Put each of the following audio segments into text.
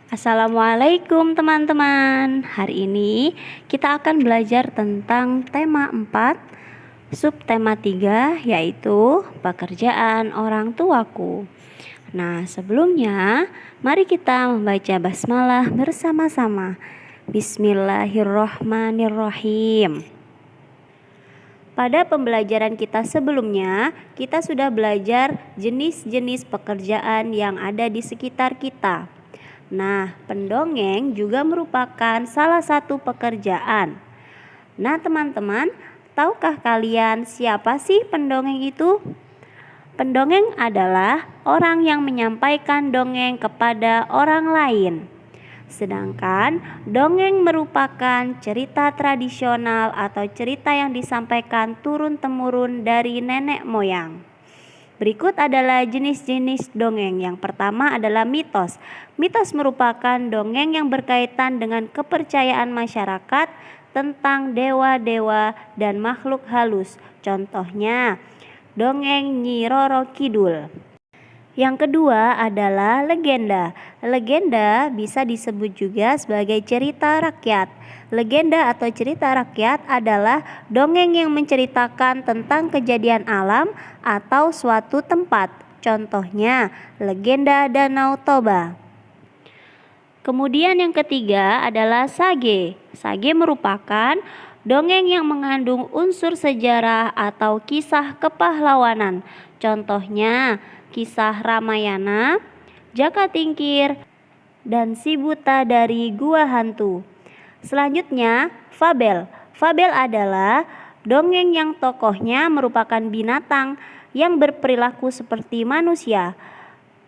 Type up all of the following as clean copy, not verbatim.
Assalamualaikum teman-teman. Hari ini kita akan belajar tentang tema 4, subtema 3, yaitu pekerjaan orang tuaku. Nah, sebelumnya mari kita membaca basmalah bersama-sama. Bismillahirrohmanirrohim. Pada pembelajaran kita sebelumnya, kita sudah belajar jenis-jenis pekerjaan yang ada di sekitar kita. Nah, pendongeng juga merupakan salah satu pekerjaan. Nah, teman-teman, tahukah kalian siapa sih pendongeng itu? Pendongeng adalah orang yang menyampaikan dongeng kepada orang lain. Sedangkan dongeng merupakan cerita tradisional atau cerita yang disampaikan turun-temurun dari nenek moyang. Berikut adalah jenis-jenis dongeng. Yang pertama adalah mitos. Mitos merupakan dongeng yang berkaitan dengan kepercayaan masyarakat tentang dewa-dewa dan makhluk halus. Contohnya, dongeng Nyi Roro Kidul. Yang kedua adalah legenda. Legenda bisa disebut juga sebagai cerita rakyat. Legenda atau cerita rakyat adalah dongeng yang menceritakan tentang kejadian alam atau suatu tempat. Contohnya, legenda Danau Toba. Kemudian yang ketiga adalah sage. Sage merupakan dongeng yang mengandung unsur sejarah atau kisah kepahlawanan. Contohnya, kisah Ramayana, Jakatingkir, dan Si Buta dari Gua Hantu. Selanjutnya, fabel. Fabel adalah dongeng yang tokohnya merupakan binatang yang berperilaku seperti manusia,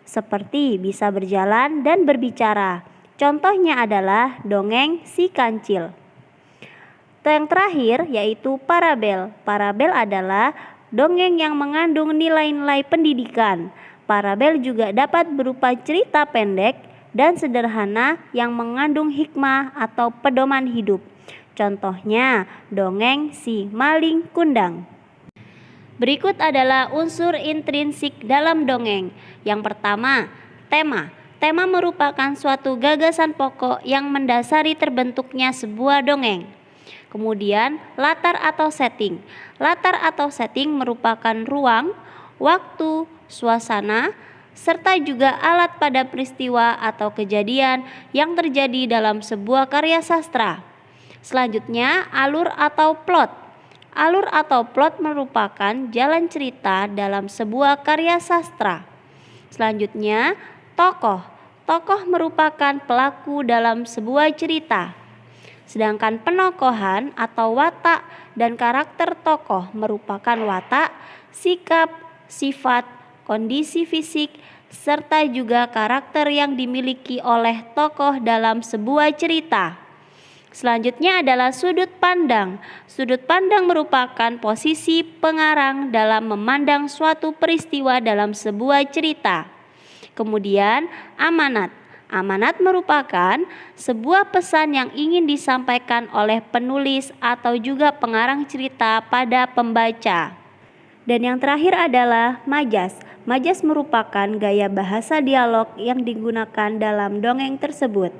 seperti bisa berjalan dan berbicara. Contohnya adalah dongeng Si Kancil. Yang terakhir yaitu parabel. Parabel adalah dongeng yang mengandung nilai-nilai pendidikan. Parabel juga dapat berupa cerita pendek dan sederhana yang mengandung hikmah atau pedoman hidup. Contohnya, dongeng Si Maling Kundang. Berikut adalah unsur intrinsik dalam dongeng. Yang pertama, tema. Tema merupakan suatu gagasan pokok yang mendasari terbentuknya sebuah dongeng. Kemudian, latar atau setting. Latar atau setting merupakan ruang, waktu, suasana, serta juga alat pada peristiwa atau kejadian yang terjadi dalam sebuah karya sastra. Selanjutnya, alur atau plot. Alur atau plot merupakan jalan cerita dalam sebuah karya sastra. Selanjutnya, tokoh. Tokoh merupakan pelaku dalam sebuah cerita. Sedangkan penokohan atau watak dan karakter tokoh merupakan watak, sikap, sifat, kondisi fisik, serta juga karakter yang dimiliki oleh tokoh dalam sebuah cerita. Selanjutnya adalah sudut pandang. Sudut pandang merupakan posisi pengarang dalam memandang suatu peristiwa dalam sebuah cerita. Kemudian amanat. Amanat merupakan sebuah pesan yang ingin disampaikan oleh penulis atau juga pengarang cerita pada pembaca. Dan yang terakhir adalah majas. Majas merupakan gaya bahasa dialog yang digunakan dalam dongeng tersebut.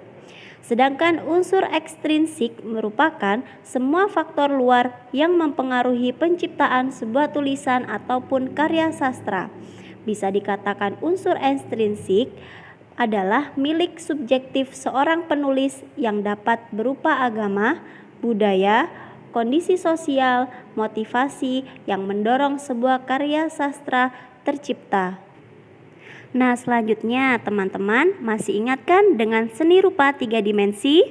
Sedangkan unsur ekstrinsik merupakan semua faktor luar yang mempengaruhi penciptaan sebuah tulisan ataupun karya sastra. Bisa dikatakan unsur ekstrinsik adalah milik subjektif seorang penulis yang dapat berupa agama, budaya, kondisi sosial, motivasi yang mendorong sebuah karya sastra tercipta. Nah, selanjutnya teman-teman masih ingatkan dengan seni rupa 3 dimensi?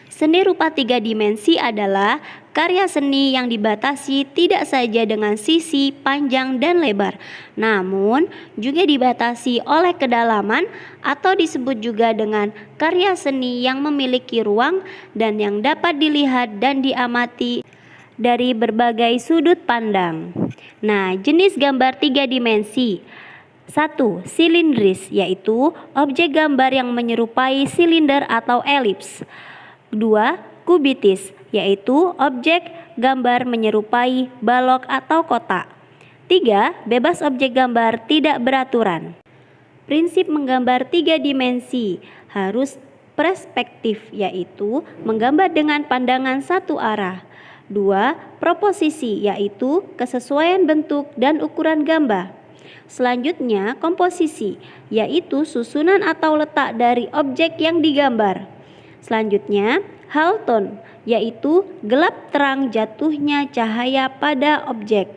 Seni rupa 3 dimensi adalah karya seni yang dibatasi tidak saja dengan sisi, panjang, dan lebar, namun juga dibatasi oleh kedalaman atau disebut juga dengan karya seni yang memiliki ruang dan yang dapat dilihat dan diamati dari berbagai sudut pandang. Nah, jenis gambar 3 dimensi. 1. Silindris, yaitu objek gambar yang menyerupai silinder atau elips. 2. Kubitis, yaitu objek gambar menyerupai balok atau kotak. 3. Bebas objek gambar tidak beraturan. Prinsip menggambar 3 dimensi harus perspektif, yaitu menggambar dengan pandangan satu arah. 2. Proposisi, yaitu kesesuaian bentuk dan ukuran gambar. Selanjutnya, komposisi, yaitu susunan atau letak dari objek yang digambar. Selanjutnya, haltone, yaitu gelap terang jatuhnya cahaya pada objek.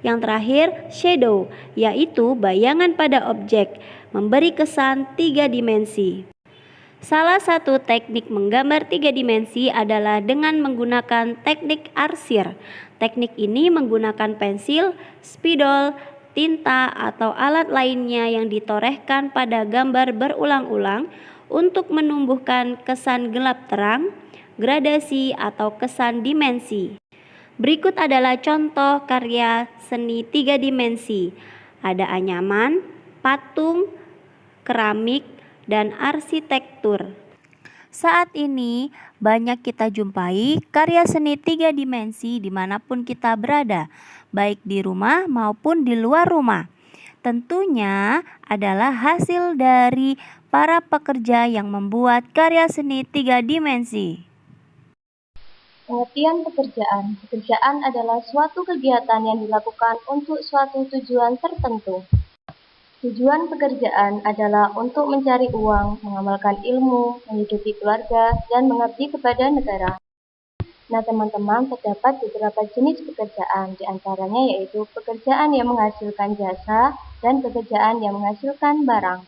Yang terakhir, shadow, yaitu bayangan pada objek, memberi kesan 3 dimensi. Salah satu teknik menggambar 3 dimensi adalah dengan menggunakan teknik arsir. Teknik ini menggunakan pensil, spidol, tinta, atau alat lainnya yang ditorehkan pada gambar berulang-ulang untuk menumbuhkan kesan gelap terang, gradasi, atau kesan dimensi. Berikut adalah contoh karya seni 3 dimensi. Ada anyaman, patung, keramik, dan arsitektur. Saat ini banyak kita jumpai karya seni 3 dimensi dimanapun kita berada, baik di rumah maupun di luar rumah. Tentunya adalah hasil dari para pekerja yang membuat karya seni 3 dimensi. Pengertian pekerjaan. Pekerjaan adalah suatu kegiatan yang dilakukan untuk suatu tujuan tertentu. Tujuan pekerjaan adalah untuk mencari uang, mengamalkan ilmu, menghidupi keluarga, dan mengabdi kepada negara. Nah, teman-teman, terdapat beberapa jenis pekerjaan, di antaranya yaitu pekerjaan yang menghasilkan jasa dan pekerjaan yang menghasilkan barang.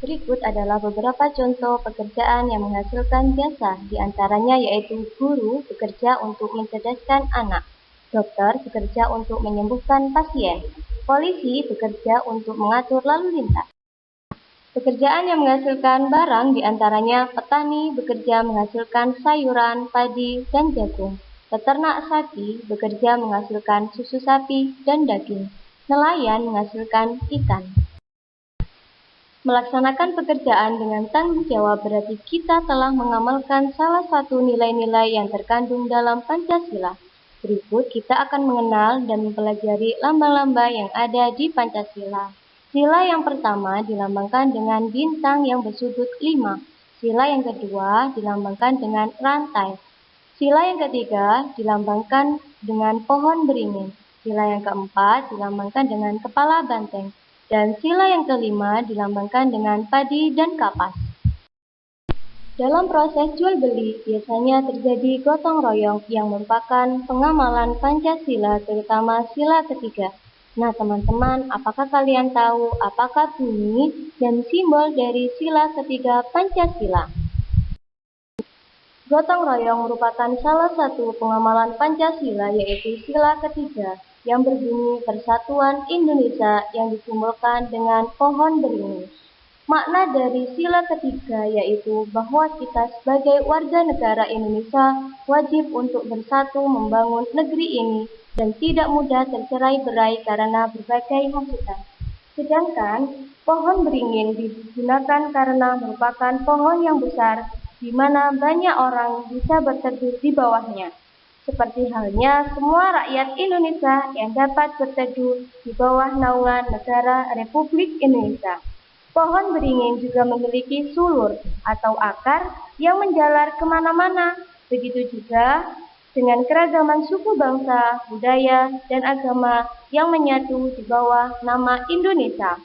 Berikut adalah beberapa contoh pekerjaan yang menghasilkan jasa, di antaranya yaitu guru bekerja untuk mencerdaskan anak, dokter bekerja untuk menyembuhkan pasien, polisi bekerja untuk mengatur lalu lintas. Pekerjaan yang menghasilkan barang di antaranya petani bekerja menghasilkan sayuran, padi, dan jagung, peternak sapi bekerja menghasilkan susu sapi dan daging, nelayan menghasilkan ikan. Melaksanakan pekerjaan dengan tanggung jawab berarti kita telah mengamalkan salah satu nilai-nilai yang terkandung dalam Pancasila. Berikut kita akan mengenal dan mempelajari lambang-lambang yang ada di Pancasila. Sila yang pertama dilambangkan dengan bintang yang bersudut 5. Sila yang kedua dilambangkan dengan rantai. Sila yang ketiga dilambangkan dengan pohon beringin. Sila yang keempat dilambangkan dengan kepala banteng. Dan sila yang kelima dilambangkan dengan padi dan kapas. Dalam proses jual beli, biasanya terjadi gotong royong yang merupakan pengamalan Pancasila, terutama sila ketiga. Nah, teman-teman, apakah kalian tahu apakah bunyi dan simbol dari sila ketiga Pancasila? Gotong royong merupakan salah satu pengamalan Pancasila, yaitu sila ketiga, yang berbunyi Persatuan Indonesia yang disimbolkan dengan pohon beringin. Makna dari sila ketiga yaitu bahwa kita sebagai warga negara Indonesia wajib untuk bersatu membangun negeri ini dan tidak mudah tercerai-berai karena berbagai hasutan. Sedangkan pohon beringin digunakan karena merupakan pohon yang besar di mana banyak orang bisa berteduh di bawahnya. Seperti halnya semua rakyat Indonesia yang dapat berteduh di bawah naungan negara Republik Indonesia. Pohon beringin juga memiliki sulur atau akar yang menjalar kemana-mana. Begitu juga dengan keragaman suku bangsa, budaya, dan agama yang menyatu di bawah nama Indonesia.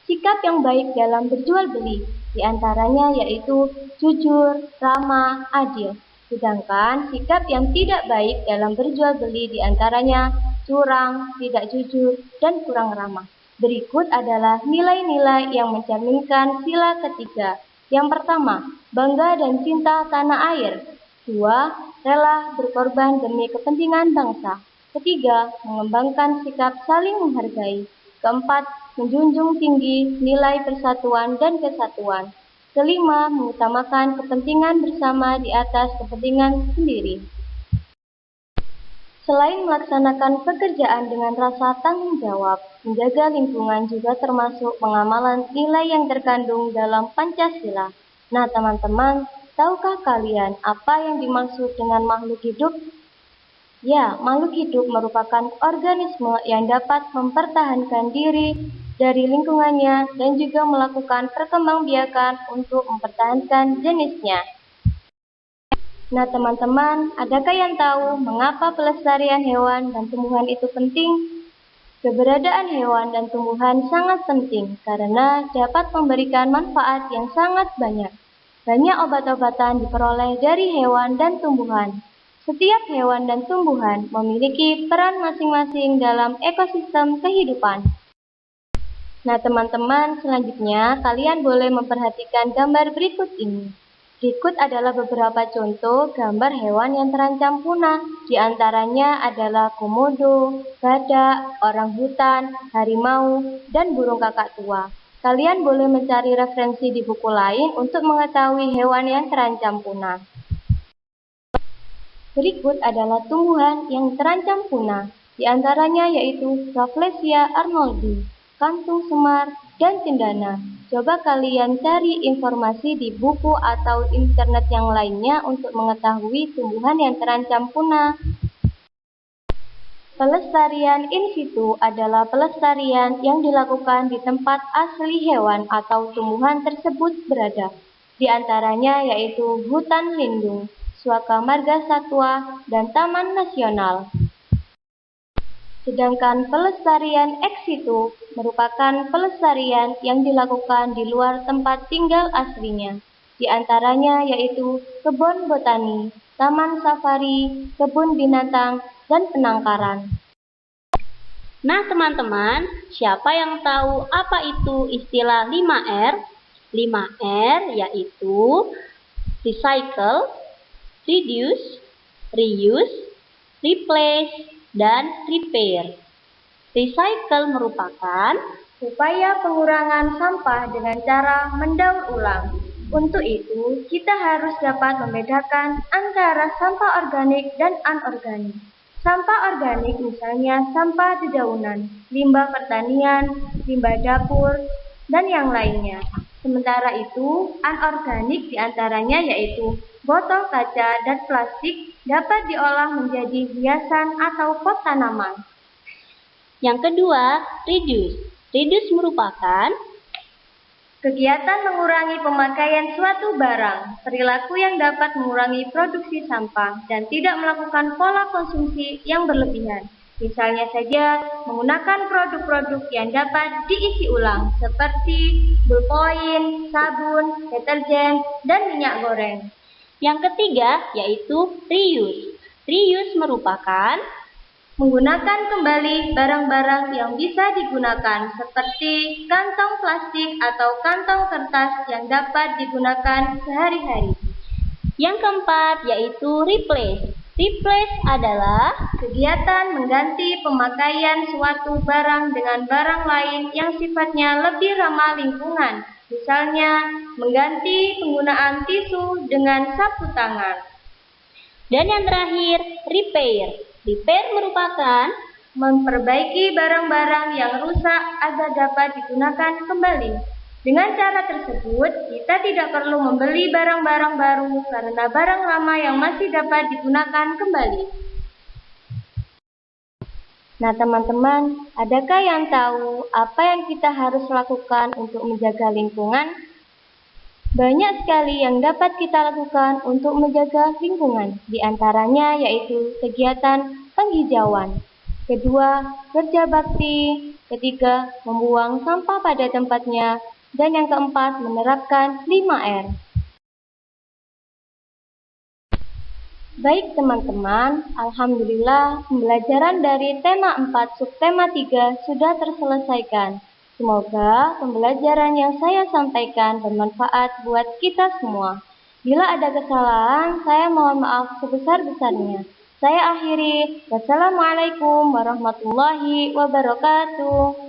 Sikap yang baik dalam berjual beli, diantaranya yaitu jujur, ramah, adil. Sedangkan sikap yang tidak baik dalam berjual beli diantaranya curang, tidak jujur, dan kurang ramah. Berikut adalah nilai-nilai yang mencerminkan sila ketiga. Yang pertama, bangga dan cinta tanah air. 2. Rela berkorban demi kepentingan bangsa. Ketiga, mengembangkan sikap saling menghargai. Keempat, menjunjung tinggi nilai persatuan dan kesatuan. Kelima, mengutamakan kepentingan bersama di atas kepentingan sendiri. Selain melaksanakan pekerjaan dengan rasa tanggung jawab, menjaga lingkungan juga termasuk pengamalan nilai yang terkandung dalam Pancasila. Nah, teman-teman, tahukah kalian apa yang dimaksud dengan makhluk hidup? Ya, makhluk hidup merupakan organisme yang dapat mempertahankan diri dari lingkungannya dan juga melakukan perkembangbiakan untuk mempertahankan jenisnya. Nah teman-teman, adakah yang tahu mengapa pelestarian hewan dan tumbuhan itu penting? Keberadaan hewan dan tumbuhan sangat penting karena dapat memberikan manfaat yang sangat banyak. Banyak obat-obatan diperoleh dari hewan dan tumbuhan. Setiap hewan dan tumbuhan memiliki peran masing-masing dalam ekosistem kehidupan. Nah teman-teman, selanjutnya kalian boleh memperhatikan gambar berikut ini. Berikut adalah beberapa contoh gambar hewan yang terancam punah. Di antaranya adalah komodo, badak, orangutan, harimau, dan burung kakak tua. Kalian boleh mencari referensi di buku lain untuk mengetahui hewan yang terancam punah. Berikut adalah tumbuhan yang terancam punah. Di antaranya yaitu Rafflesia arnoldi, kantung semar, dan cendana. Coba kalian cari informasi di buku atau internet yang lainnya untuk mengetahui tumbuhan yang terancam punah. Pelestarian in situ adalah pelestarian yang dilakukan di tempat asli hewan atau tumbuhan tersebut berada. Di antaranya yaitu hutan lindung, suaka marga satwa, dan taman nasional. Sedangkan pelestarian ex situ merupakan pelestarian yang dilakukan di luar tempat tinggal aslinya. Di antaranya yaitu kebun botani, taman safari, kebun binatang, dan penangkaran. Nah teman-teman, siapa yang tahu apa itu istilah 5R? 5R yaitu recycle, reduce, reuse, replace, dan repair. Recycle merupakan Upaya pengurangan sampah dengan cara mendaur ulang. Untuk itu, kita harus dapat membedakan antara sampah organik dan anorganik. Sampah organik misalnya sampah dedaunan, limbah pertanian, limbah dapur, dan yang lainnya. Sementara itu, anorganik diantaranya yaitu botol kaca dan plastik dapat diolah menjadi hiasan atau pot tanaman. yang kedua, reduce. Reduce merupakan kegiatan mengurangi pemakaian suatu barang, perilaku yang dapat mengurangi produksi sampah dan tidak melakukan pola konsumsi yang berlebihan. Misalnya saja, menggunakan produk-produk yang dapat diisi ulang, seperti ballpoint, sabun, deterjen, dan minyak goreng. yang ketiga, yaitu reuse. Reuse merupakan Menggunakan kembali barang-barang yang bisa digunakan seperti kantong plastik atau kantong kertas yang dapat digunakan sehari-hari. yang keempat, yaitu replace. Replace adalah Kegiatan mengganti pemakaian suatu barang dengan barang lain yang sifatnya lebih ramah lingkungan. Misalnya, mengganti penggunaan tisu dengan sapu tangan. dan yang terakhir, repair. Repair merupakan Memperbaiki barang-barang yang rusak agar dapat digunakan kembali. Dengan cara tersebut, kita tidak perlu membeli barang-barang baru karena barang lama yang masih dapat digunakan kembali. Nah teman-teman, adakah yang tahu apa yang kita harus lakukan untuk menjaga lingkungan? Banyak sekali yang dapat kita lakukan untuk menjaga lingkungan, di antaranya yaitu kegiatan penghijauan. Kedua, kerja bakti. Ketiga, membuang sampah pada tempatnya. Dan yang keempat, menerapkan 5R. Baik teman-teman, alhamdulillah pembelajaran dari tema 4 subtema 3 sudah terselesaikan. Semoga pembelajaran yang saya sampaikan bermanfaat buat kita semua. Bila ada kesalahan, saya mohon maaf sebesar-besarnya. Saya akhiri. Wassalamualaikum warahmatullahi wabarakatuh.